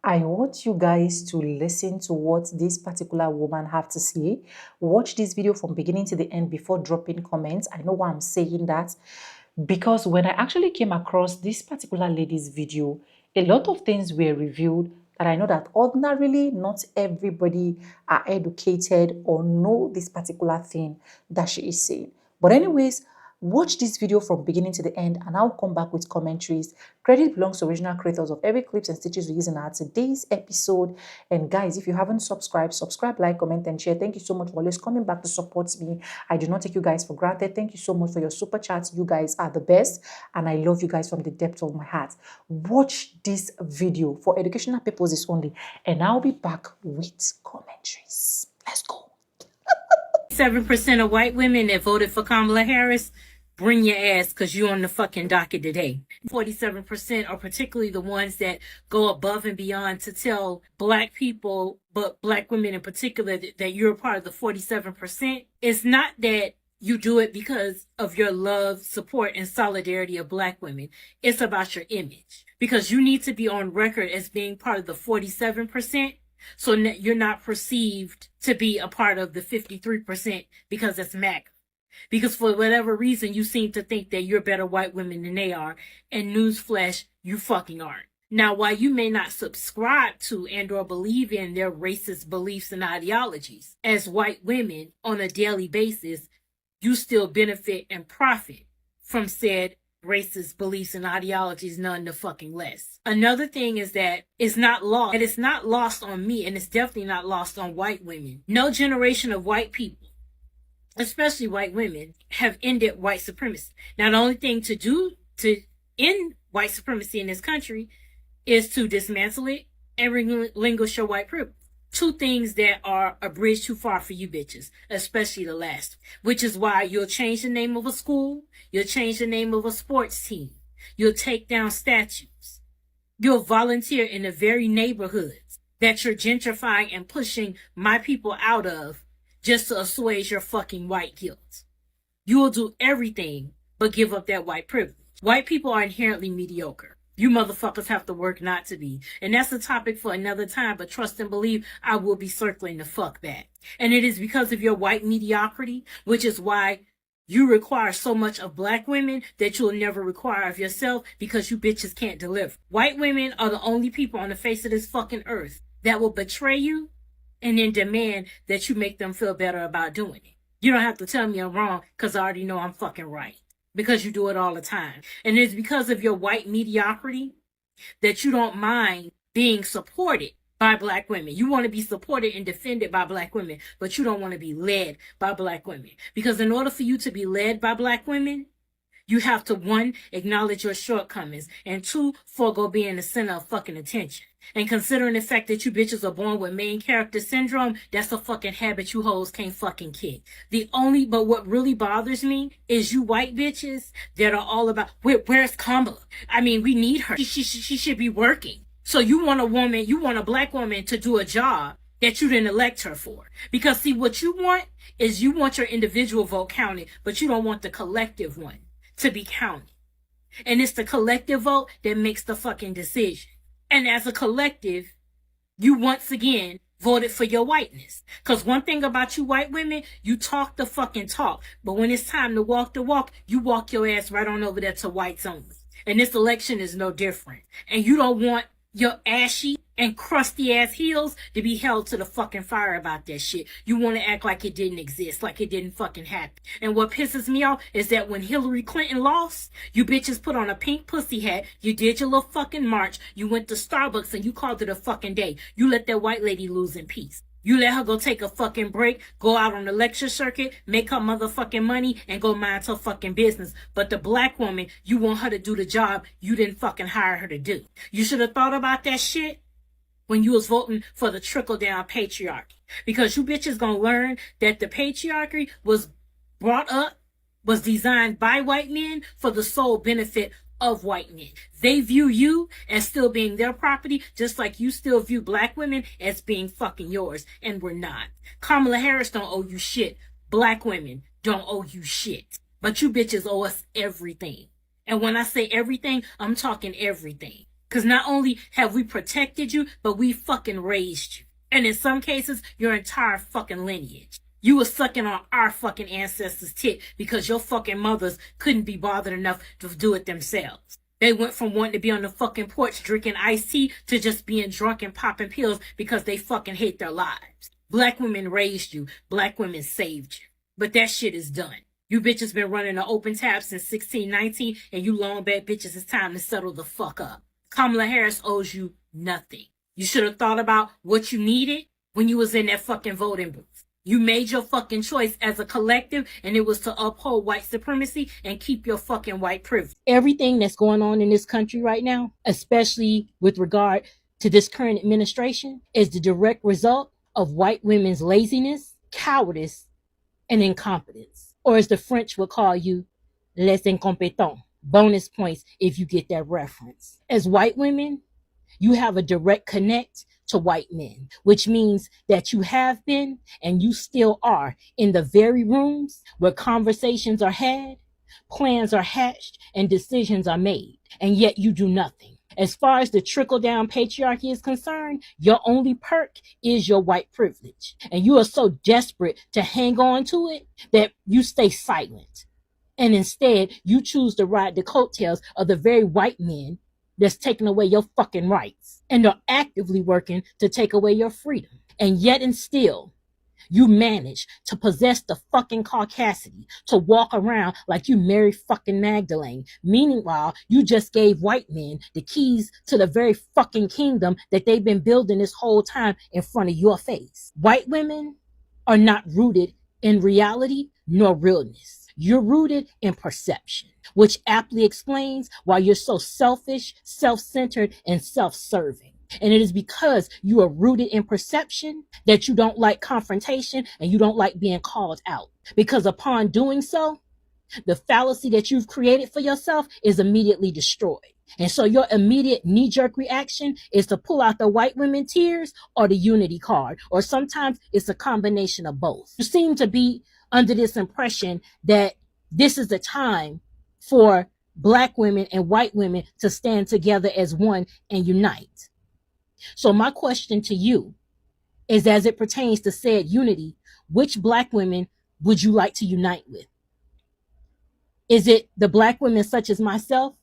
I want you guys to listen to what this particular woman have to say. Watch this video from beginning to the end before dropping comments. I know why I'm saying that, because when I actually came across this particular lady's video, a lot of things were revealed that I know that ordinarily not everybody are educated or know this particular thing that she is saying. But anyways, watch this video from beginning to the end and I'll come back with commentaries. Credit belongs to original creators of every clips and stitches we use in our today's episode. And guys, if you haven't subscribed, subscribe, like, comment, and share. Thank you so much for always coming back to support me. I do not take you guys for granted. Thank you so much for your super chats. You guys are the best. And I love you guys from the depth of my heart. Watch this video for educational purposes only. And I'll be back with commentaries. Let's go. 7% of white women that voted for Kamala Harris, bring your ass because you're on the fucking docket today. 47% are particularly the ones that go above and beyond to tell black people, but black women in particular, that you're a part of the 47%. It's not that you do it because of your love, support, and solidarity of black women. It's about your image. Because you need to be on record as being part of the 47%. So you're not perceived to be a part of the 53% because it's MAGA. Because for whatever reason, you seem to think that you're better white women than they are. And newsflash, you fucking aren't. Now, while you may not subscribe to and or believe in their racist beliefs and ideologies, as white women on a daily basis, you still benefit and profit from said racist beliefs and ideologies, none the fucking less. Another thing is that it's not lost, and it's not lost on me, and it's definitely not lost on white women. No generation of white people, especially white women, have ended white supremacy. Now, the only thing to do to end white supremacy in this country is to dismantle it and relinquish your white privilege. Two things that are a bridge too far for you bitches, especially the last, which is why you'll change the name of a school, you'll change the name of a sports team, you'll take down statues, you'll volunteer in the very neighborhoods that you're gentrifying and pushing my people out of just to assuage your fucking white guilt. You will do everything but give up that white privilege. White people are inherently mediocre. You motherfuckers have to work not to be. And that's a topic for another time, but trust and believe I will be circling the fuck back. And it is because of your white mediocrity, which is why you require so much of black women that you'll never require of yourself, because you bitches can't deliver. White women are the only people on the face of this fucking earth that will betray you and then demand that you make them feel better about doing it. You don't have to tell me I'm wrong, because I already know I'm fucking right. Because you do it all the time. And it's because of your white mediocrity that you don't mind being supported by black women. You want to be supported and defended by black women, but you don't want to be led by black women. Because in order for you to be led by black women, you have to, one, acknowledge your shortcomings, and two, forego being the center of fucking attention. And considering the fact that you bitches are born with main character syndrome, that's a fucking habit you hoes can't fucking kick. But what really bothers me is you white bitches that are all about, where's Kamala? I mean, we need her. She should be working. So you want a black woman to do a job that you didn't elect her for. Because see, what you want is you want your individual vote counted, but you don't want the collective one to be counted. And it's the collective vote that makes the fucking decision. And as a collective, you once again voted for your whiteness. Because one thing about you white women, you talk the fucking talk. But when it's time to walk the walk, you walk your ass right on over there to whites only. And this election is no different. And you don't want your ashy and crusty ass heels to be held to the fucking fire about that shit. You want to act like it didn't exist, like it didn't fucking happen. And what pisses me off is that when Hillary Clinton lost, you bitches put on a pink pussy hat, you did your little fucking march, you went to Starbucks and you called it a fucking day. You let that white lady lose in peace. You let her go take a fucking break, go out on the lecture circuit, make her motherfucking money, and go mind her fucking business. But the black woman, you want her to do the job you didn't fucking hire her to do. You should have thought about that shit when you was voting for the trickle-down patriarchy. Because you bitches gonna learn that the patriarchy was designed by white men for the sole benefit of white men. They view you as still being their property, just like you still view black women as being fucking yours, and we're not. Kamala Harris don't owe you shit. Black women don't owe you shit. But you bitches owe us everything. And when I say everything, I'm talking everything. Because not only have we protected you, but we fucking raised you. And in some cases, your entire fucking lineage. You were sucking on our fucking ancestors' tit because your fucking mothers couldn't be bothered enough to do it themselves. They went from wanting to be on the fucking porch drinking iced tea to just being drunk and popping pills because they fucking hate their lives. Black women raised you. Black women saved you. But that shit is done. You bitches been running an open tab since 1619, and you long bad bitches, it's time to settle the fuck up. Kamala Harris owes you nothing. You should have thought about what you needed when you was in that fucking voting booth. You made your fucking choice as a collective, and it was to uphold white supremacy and keep your fucking white privilege. Everything that's going on in this country right now, especially with regard to this current administration, is the direct result of white women's laziness, cowardice, and incompetence. Or as the French would call you, les incompetents. Bonus points if you get that reference. As white women, you have a direct connect to white men, which means that you have been and you still are in the very rooms where conversations are had, plans are hatched, and decisions are made, and yet you do nothing. As far as the trickle-down patriarchy is concerned, your only perk is your white privilege, and you are so desperate to hang on to it that you stay silent. And instead, you choose to ride the coattails of the very white men that's taking away your fucking rights and are actively working to take away your freedom. And yet and still, you manage to possess the fucking caucasity to walk around like you Mary fucking Magdalene. Meanwhile, you just gave white men the keys to the very fucking kingdom that they've been building this whole time in front of your face. White women are not rooted in reality nor realness. You're rooted in perception, which aptly explains why you're so selfish, self-centered, and self-serving. And it is because you are rooted in perception that you don't like confrontation and you don't like being called out. Because upon doing so, the fallacy that you've created for yourself is immediately destroyed. And so your immediate knee-jerk reaction is to pull out the white women tears or the unity card, or sometimes it's a combination of both. You seem to be under this impression that this is the time for black women and white women to stand together as one and unite. So my question to you is, as it pertains to said unity, which black women would you like to unite with? Is it the black women such as myself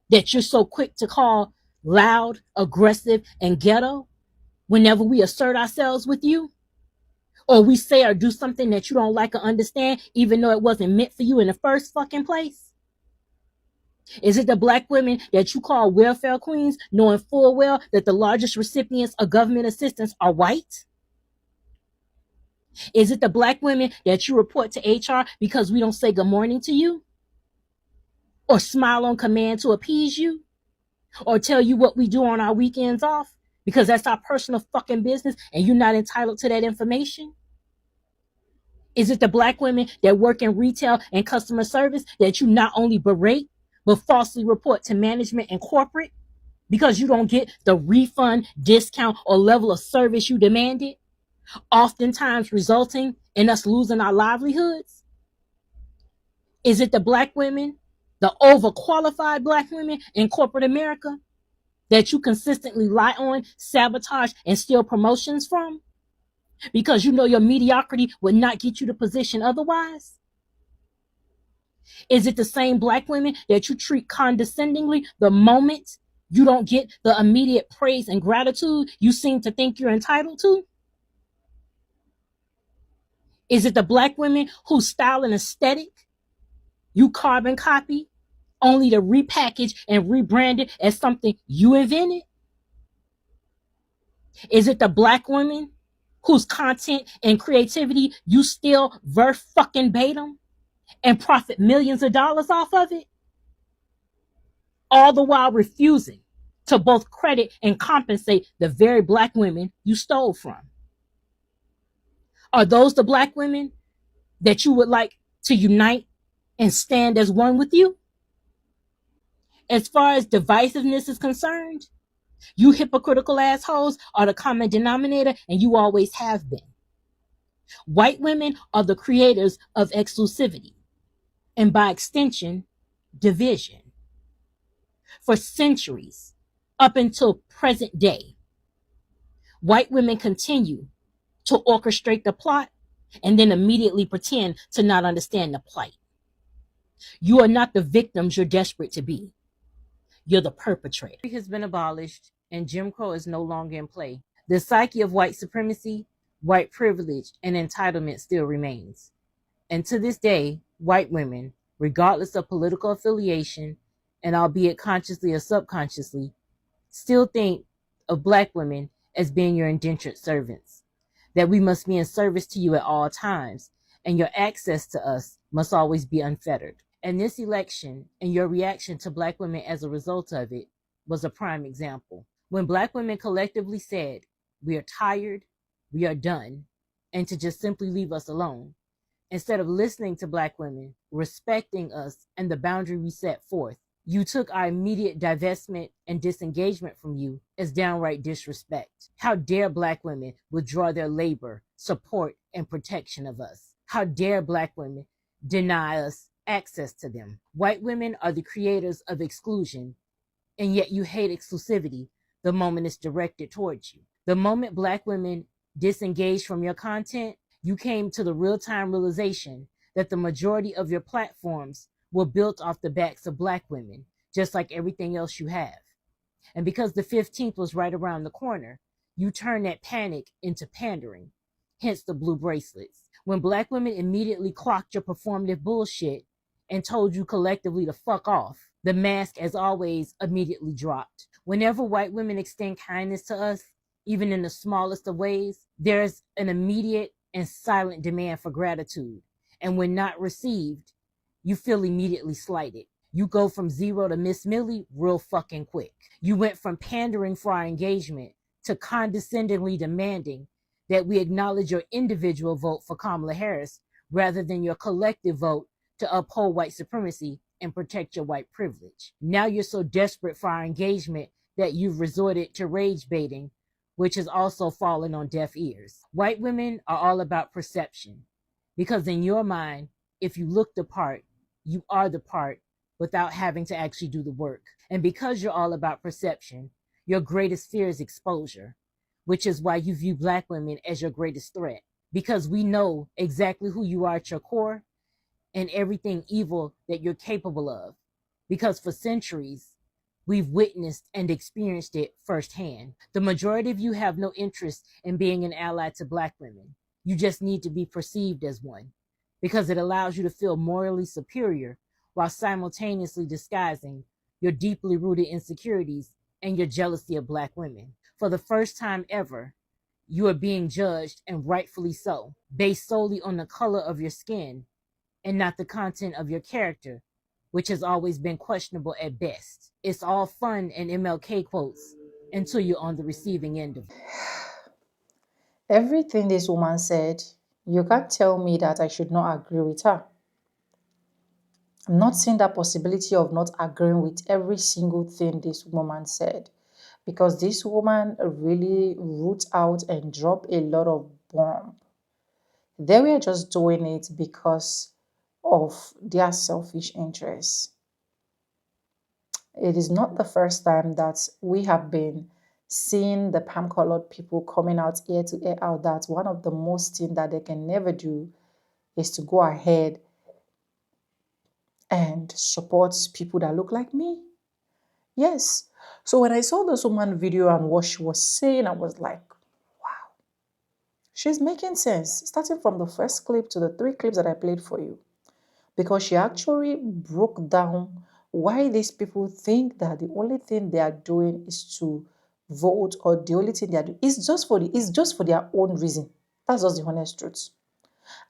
that you're so quick to call loud, aggressive, and ghetto whenever we assert ourselves with you? Or we say or do something that you don't like or understand, even though it wasn't meant for you in the first fucking place? Is it the black women that you call welfare queens, knowing full well that the largest recipients of government assistance are white? Is it the black women that you report to HR because we don't say good morning to you? Or smile on command to appease you? Or tell you what we do on our weekends off because that's our personal fucking business and you're not entitled to that information? Is it the black women that work in retail and customer service that you not only berate, but falsely report to management and corporate because you don't get the refund, discount, or level of service you demanded, oftentimes resulting in us losing our livelihoods? Is it the black women, the overqualified black women in corporate America that you consistently lie on, sabotage, and steal promotions from because you know your mediocrity would not get you the position otherwise? Is it the same black women that you treat condescendingly the moment you don't get the immediate praise and gratitude you seem to think you're entitled to? Is it the black women whose style and aesthetic you carbon copy only to repackage and rebrand it as something you invented? Is it the black women whose content and creativity you steal verbatim and profit millions of dollars off of it? All the while refusing to both credit and compensate the very black women you stole from. Are those the black women that you would like to unite and stand as one with you? As far as divisiveness is concerned, you hypocritical assholes are the common denominator, and you always have been. White women are the creators of exclusivity, and by extension, division. For centuries, Up until present day, white women continue to orchestrate the plot and then immediately pretend to not understand the plight. You are not the victims you're desperate to be. You're the perpetrator. It has been abolished and Jim Crow is no longer in play. The psyche of white supremacy, white privilege, and entitlement still remains. And to this day, white women, regardless of political affiliation, and albeit consciously or subconsciously, still think of black women as being your indentured servants, that we must be in service to you at all times, and your access to us must always be unfettered. And this election and your reaction to black women as a result of it was a prime example. When black women collectively said, we are tired, we are done, and to just simply leave us alone, instead of listening to black women, respecting us and the boundary we set forth, you took our immediate divestment and disengagement from you as downright disrespect. How dare black women withdraw their labor, support, and protection of us? How dare black women deny us access to them? White women are the creators of exclusion, and yet you hate exclusivity the moment it's directed towards you. The moment black women disengage from your content, you came to the real-time realization that the majority of your platforms were built off the backs of black women, just like everything else you have. And because the 15th was right around the corner, you turned that panic into pandering, hence the blue bracelets. When black women immediately clocked your performative bullshit and told you collectively to fuck off, the mask, as always, immediately dropped. Whenever white women extend kindness to us, even in the smallest of ways, there's an immediate and silent demand for gratitude. And when not received, you feel immediately slighted. You go from 0 to Miss Millie real fucking quick. You went from pandering for our engagement to condescendingly demanding that we acknowledge your individual vote for Kamala Harris rather than your collective vote to uphold white supremacy and protect your white privilege. Now you're so desperate for our engagement that you've resorted to rage baiting, which has also fallen on deaf ears. White women are all about perception, because in your mind, if you look the part, you are the part without having to actually do the work. And because you're all about perception, your greatest fear is exposure, which is why you view black women as your greatest threat, because we know exactly who you are at your core and everything evil that you're capable of, because for centuries, we've witnessed and experienced it firsthand. The majority of you have no interest in being an ally to black women. You just need to be perceived as one, because it allows you to feel morally superior while simultaneously disguising your deeply rooted insecurities and your jealousy of black women. For the first time ever, you are being judged, and rightfully so, based solely on the color of your skin and not the content of your character, which has always been questionable at best. It's all fun and MLK quotes until you're on the receiving end of it. Everything this woman said, you can't tell me that I should not agree with her. I'm not seeing that possibility of not agreeing with every single thing this woman said, because this woman really roots out and drop a lot of bomb. They were just doing it because of their selfish interests. It is not the first time that we have been seeing the palm-colored people coming out ear to ear out that one of the most things that they can never do is to go ahead and support people that look like me. Yes. So when I saw this woman video and what she was saying, I was like, wow, she's making sense. Starting from the first clip to the 3 clips that I played for you. Because she actually broke down why these people think that the only thing they are doing is to vote, or the only thing they are doing is just for their own reason. That's just the honest truth.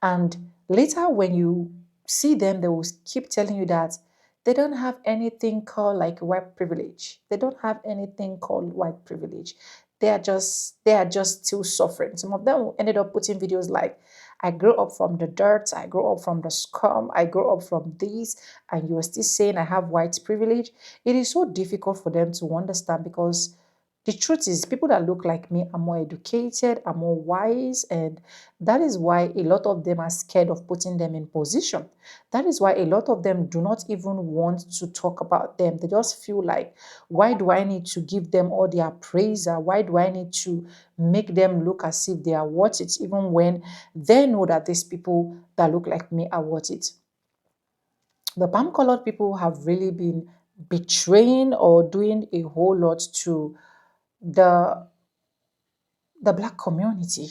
And later when you see them, they will keep telling you that they don't have anything called like white privilege. They don't have anything called white privilege. They are just still suffering. Some of them ended up putting videos like, I grew up from the dirt, I grew up from the scum, I grew up from this, and you are still saying I have white privilege. It is so difficult for them to understand, because The truth is, people that look like me are more educated, are more wise, and that is why a lot of them are scared of putting them in position. That is why a lot of them do not even want to talk about them. They just feel like, why do I need to give them all their praise? Why do I need to make them look as if they are worth it, even when they know that these people that look like me are worth it? The palm-colored people have really been betraying or doing a whole lot to the black community.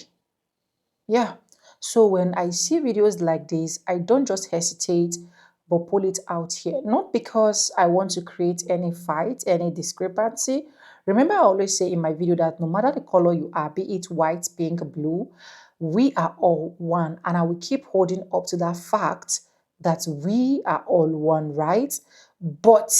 Yeah. So when I see videos like this, I don't just hesitate but pull it out here. Not because I want to create any fight, any discrepancy. Remember, I always say in my video that no matter the color you are, be it white, pink, blue, we are all one. And I will keep holding up to that fact that we are all one, right? But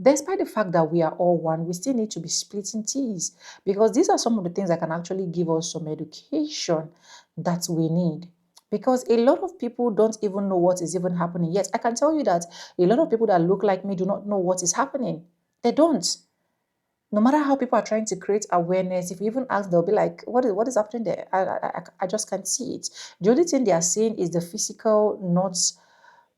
despite the fact that we are all one, we still need to be splitting teas, because these are some of the things that can actually give us some education that we need. Because a lot of people don't even know what is even happening. Yet, I can tell you that a lot of people that look like me do not know what is happening. They don't. No matter how people are trying to create awareness, if you even ask, they'll be like, what is happening there? I just can't see it. The only thing they are seeing is the physical, not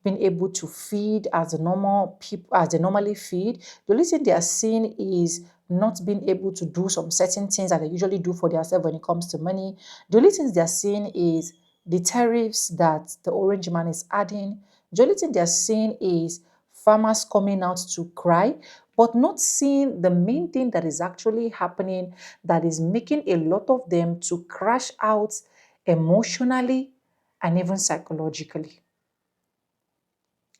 being able to feed as the normal people, as they normally feed. The only thing they are seeing is not being able to do some certain things that they usually do for themselves when it comes to money. The only things they are seeing is the tariffs that the orange man is adding. The only thing they are seeing is farmers coming out to cry, but not seeing the main thing that is actually happening, that is making a lot of them to crash out emotionally and even psychologically.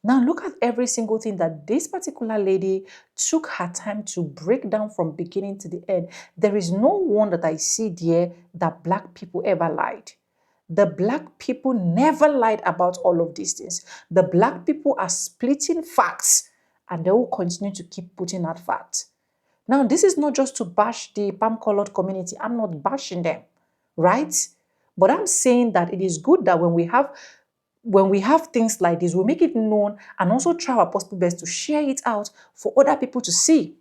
Now look at every single thing that this particular lady took her time to break down from beginning to the end. There is no one that I see there that black people ever lied. The black people never lied about all of these things. The black people are splitting facts, and they will continue to keep putting out facts. Now, this is not just to bash the palm-colored community. I'm not bashing them, right? But I'm saying that it is good that when we have things like this, we make it known and also try our possible best to share it out for other people to see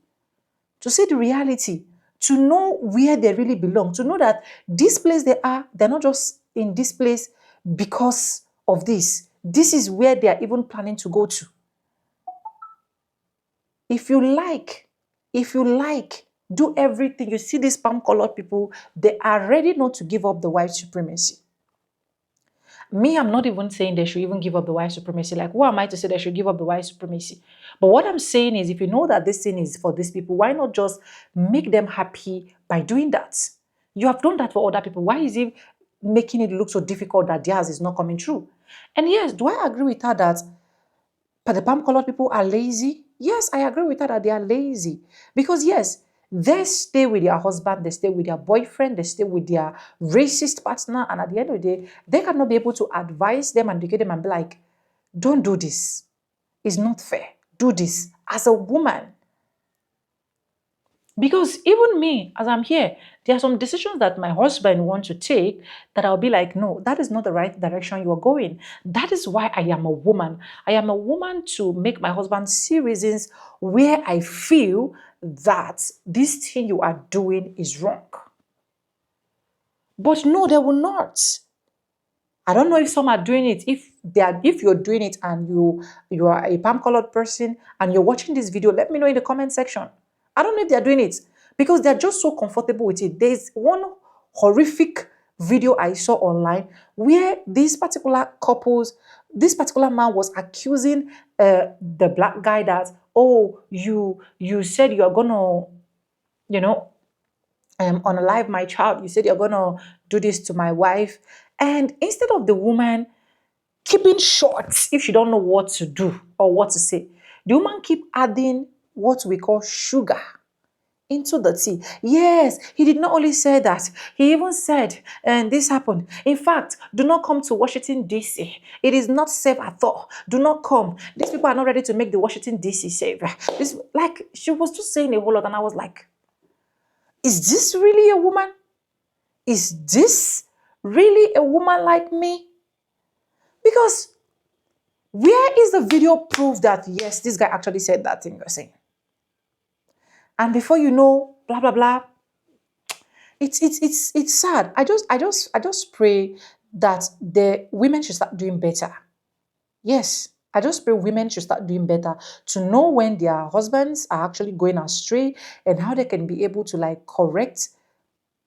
the reality, to know where they really belong, to know that this place they are, they're not just in this place because of this. This is where they are even planning to go to. If you like, do everything. You see these palm-colored people, they are ready not to give up the white supremacy. Me, I'm not even saying they should even give up the white supremacy. Like, who am I to say they should give up the white supremacy? But what I'm saying is, if you know that this thing is for these people, why not just make them happy by doing that? You have done that for other people. Why is it making it look so difficult that theirs is not coming true? And yes, do I agree with her that the palm-colored people are lazy? Yes, I agree with her that they are lazy. Because yes, they stay with their husband, they stay with their boyfriend, they stay with their racist partner, and at the end of the day, they cannot be able to advise them and educate them and be like, don't do this. It's not fair. Do this. As a woman, because even me, as I'm here, there are some decisions that my husband wants to take that I'll be like, no, that is not the right direction you are going. That is why I am a woman. I am a woman to make my husband see reasons where I feel that this thing you are doing is wrong. But no, they will not. I don't know if some are doing it. If you're doing it and you are a palm-colored person and you're watching this video, let me know in the comment section. I don't know if they're doing it because they're just so comfortable with it. There's one horrific video I saw online where this particular man was accusing the black guy that, oh, you said you're gonna, unalive my child. You said you're gonna do this to my wife. And instead of the woman keeping short if she don't know what to do or what to say, the woman keep adding what we call sugar into the tea. Yes, he did not only say that, he even said, and this happened. In fact, do not come to Washington, D.C. It is not safe at all. Do not come. These people are not ready to make the Washington, D.C. safe. She was just saying a whole lot, and I was like, is this really a woman? Is this really a woman like me? Because where is the video proof that, yes, this guy actually said that thing you're saying? And before you know, blah, blah, blah, It's sad. I just pray that the women should start doing better. Yes, I just pray women should start doing better to know when their husbands are actually going astray and how they can be able to like correct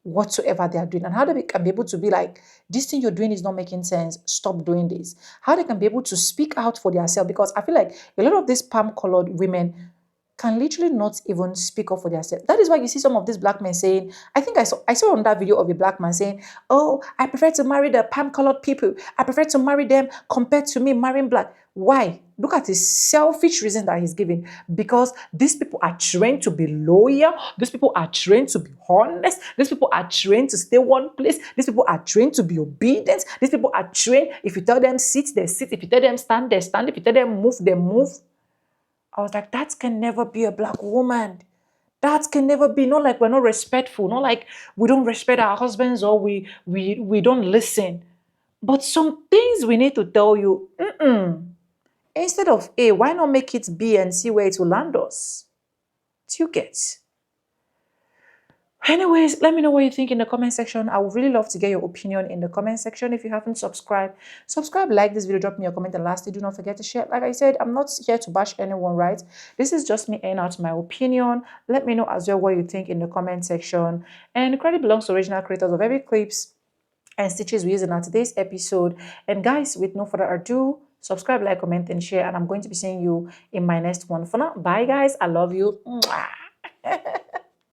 whatsoever they are doing, and how they can be able to be like, this thing you're doing is not making sense, stop doing this. How they can be able to speak out for themselves, because I feel like a lot of these palm colored women can literally not even speak up for themselves. That is why you see some of these black men saying, I think I saw on that video of a black man saying, oh, I prefer to marry the palm colored people. I prefer to marry them compared to me marrying black. Why? Look at his selfish reason that he's giving. Because these people are trained to be loyal. These people are trained to be honest. These people are trained to stay one place. These people are trained to be obedient. These people are trained. If you tell them sit, they sit. If you tell them stand, they stand. If you tell them move, they move. I was like, that can never be a black woman. That can never be. Not like we're not respectful. Not like we don't respect our husbands or we don't listen. But some things we need to tell you. Instead of A, why not make it B and see where it will land us? Do you get? Anyways, let me know what you think in the comment section. I would really love to get your opinion in the comment section. If you haven't subscribed, subscribe, like this video, drop me a comment, and lastly, do not forget to share. Like I said, I'm not here to bash anyone, right? This is just me airing out my opinion. Let me know as well what you think in the comment section. And credit belongs to original creators of every clips and stitches we use in our today's episode. And guys, with no further ado, subscribe, like, comment, and share. And I'm going to be seeing you in my next one. For now, bye guys. I love you. Mwah.